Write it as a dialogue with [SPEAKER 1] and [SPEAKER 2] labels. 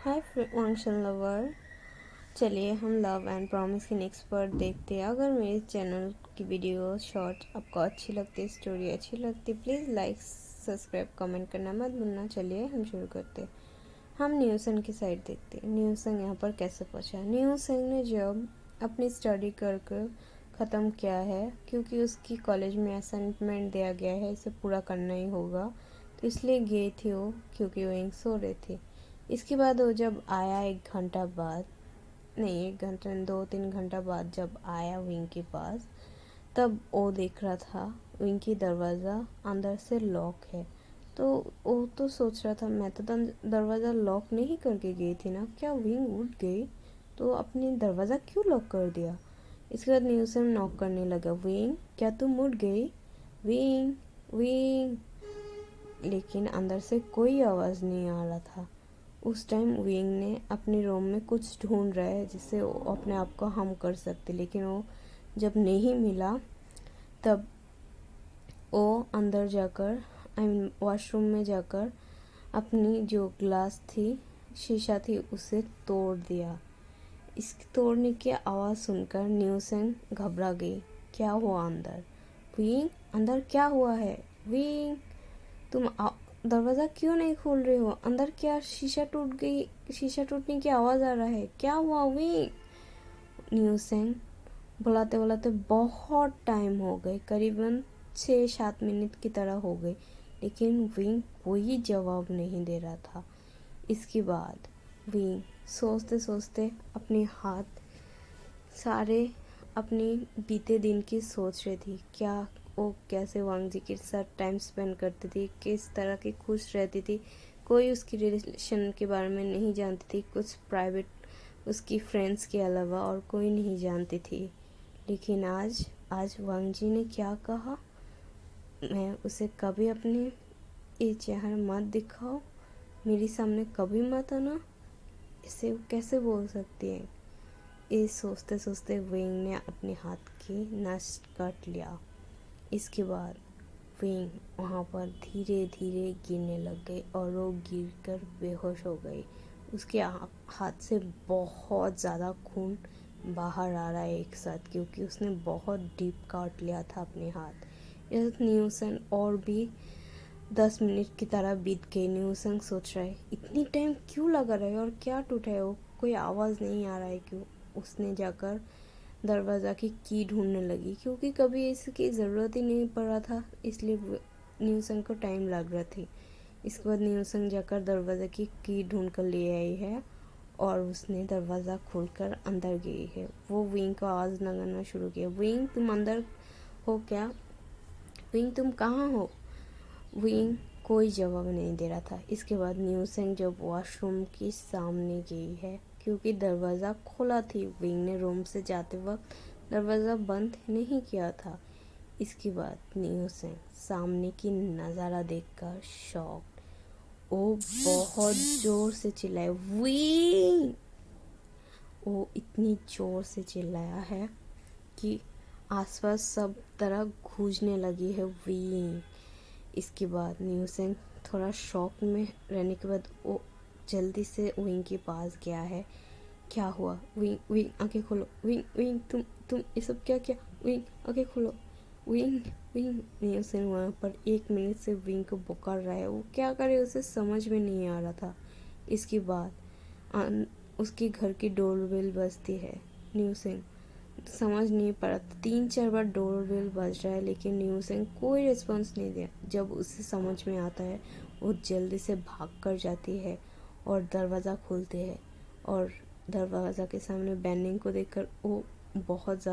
[SPEAKER 1] हाय function lover. चलिए हम love and promise की नेक्स्ट पार्ट देखते हैं। अगर मेरे चैनल की वीडियो शॉर्ट आपको अच्छी लगती, स्टोरी अच्छी लगती, प्लीज़ लाइक सब्सक्राइब कमेंट करना मत भूलना। चलिए हम शुरू करते हैं। हम न्यूसन की साइड देखते हैं। न्यूसन यहाँ पर कैसे पहुँचा। न्यूसन ने जब अपनी स्टडी कर ख़त्म किया है, क्योंकि उसकी कॉलेज में असाइनमेंट दिया गया है, इसे पूरा करना ही होगा, तो इसलिए गई थी वो, क्योंकि वो सो रही थी। इसके बाद वो जब आया 1 घंटा बाद, नहीं 1 घंटा 2-3 घंटा बाद जब आया विंग के पास, तब वो देख रहा था विंग की दरवाज़ा अंदर से लॉक है। तो वो तो सोच रहा था मैं तो दरवाज़ा लॉक नहीं करके गई थी ना, क्या विंग उठ गई तो अपनी दरवाज़ा क्यों लॉक कर दिया। इसके बाद न्यूसन नॉक करने लगा, विंग क्या तुम उठ गई, विंग विंग, लेकिन अंदर से कोई आवाज़ नहीं आ रहा था। उस टाइम विंग ने अपने रूम में कुछ ढूंढ रहा है जिससे वो अपने आप को हम कर सकते, लेकिन वो जब नहीं मिला तब वो अंदर जाकर वॉशरूम में जाकर अपनी जो ग्लास थी, शीशा थी, उसे तोड़ दिया। इसके तोड़ने की आवाज़ सुनकर न्यूसन घबरा गई। क्या हुआ अंदर, विंग अंदर क्या हुआ है, विंग तुम दरवाज़ा क्यों नहीं खोल रहे हो, अंदर क्या शीशा टूट गई, शीशा टूटने की आवाज़ आ रहा है, क्या हुआ विंग। न्यूसेंग बुलाते बुलाते बहुत टाइम हो गए, करीबन 6-7 मिनट की तरह हो गई, लेकिन विंग कोई जवाब नहीं दे रहा था। इसके बाद विंग सोचते सोचते अपने हाथ सारे अपनी बीते दिन की सोच रही थी। क्या वो कैसे वांग जी के साथ टाइम स्पेंड करती थी, किस तरह की खुश रहती थी, कोई उसकी रिलेशन के बारे में नहीं जानती थी, कुछ प्राइवेट उसकी फ्रेंड्स के अलावा और कोई नहीं जानती थी। लेकिन आज वांग जी ने क्या कहा, मैं उसे कभी अपने ये चेहरा मत दिखाओ, मेरे सामने कभी मत आना, इसे वो कैसे बोल सकती है। ये सोचते सोचते विंग ने अपने हाथ की नस काट लिया। इसके बाद विंग वहाँ पर धीरे धीरे गिरने लग गई और वो गिरकर बेहोश हो गई। उसके हाथ से बहुत ज़्यादा खून बाहर आ रहा है एक साथ, क्योंकि उसने बहुत डीप काट लिया था अपने हाथ। इस न्यूसन और भी 10 मिनट की तरह बीत गई। न्यूसन सोच रहा है इतनी टाइम क्यों लगा रहा है और क्या टूटा है, वो कोई आवाज़ नहीं आ रहा है क्यों। उसने जाकर दरवाज़ा की की ढूंढने लगी, क्योंकि कभी इसकी ज़रूरत ही नहीं पड़ रहा था, इसलिए न्यूसन को टाइम लग रहा थी। इसके बाद न्यूसन जाकर दरवाज़ा की ढूंढ कर ले आई है और उसने दरवाज़ा खोलकर अंदर गई है। वो विंग को आवाज़ लगाना शुरू किया, विंग तुम अंदर हो क्या, विंग तुम कहाँ हो। विंग कोई जवाब नहीं दे रहा था। इसके बाद न्यूसन जब वॉशरूम के सामने गई है, क्योंकि दरवाज़ा खोला थी, विंग ने रूम से जाते वक्त दरवाज़ा बंद नहीं किया था। इसके बाद न्यूसन सामने की नज़ारा देखकर शॉक, वो बहुत ज़ोर से चिल्लाए, विंग। वो इतनी ज़ोर से चिल्लाया है कि आसपास सब तरह गूंजने लगी है, विंग। इसके बाद न्यूसन थोड़ा शॉक में रहने के बाद वो जल्दी से विंग के पास गया है। क्या हुआ, विंग विंग आंखें खोलो, विंग विंग तुम ये सब क्या किया, विंग आंखें खोलो, विंग विंग। न्यूसन वहाँ पर 1 मिनट से विंग को पुकार रहा है, वो क्या करे उसे समझ में नहीं आ रहा था। इसके बाद उसके घर की डोरबेल बजती है। न्यूसन समझ नहीं पड़ा, 3-4 बार डोरबेल बज रहा है, लेकिन न्यूसन कोई रिस्पॉन्स नहीं दिया। जब उसे समझ में आता है, वो जल्दी से भाग कर जाती है और दरवाज़ा खोलती है, और दरवाज़ा के सामने बैनिंग को देखकर वो बहुत ज़्यादा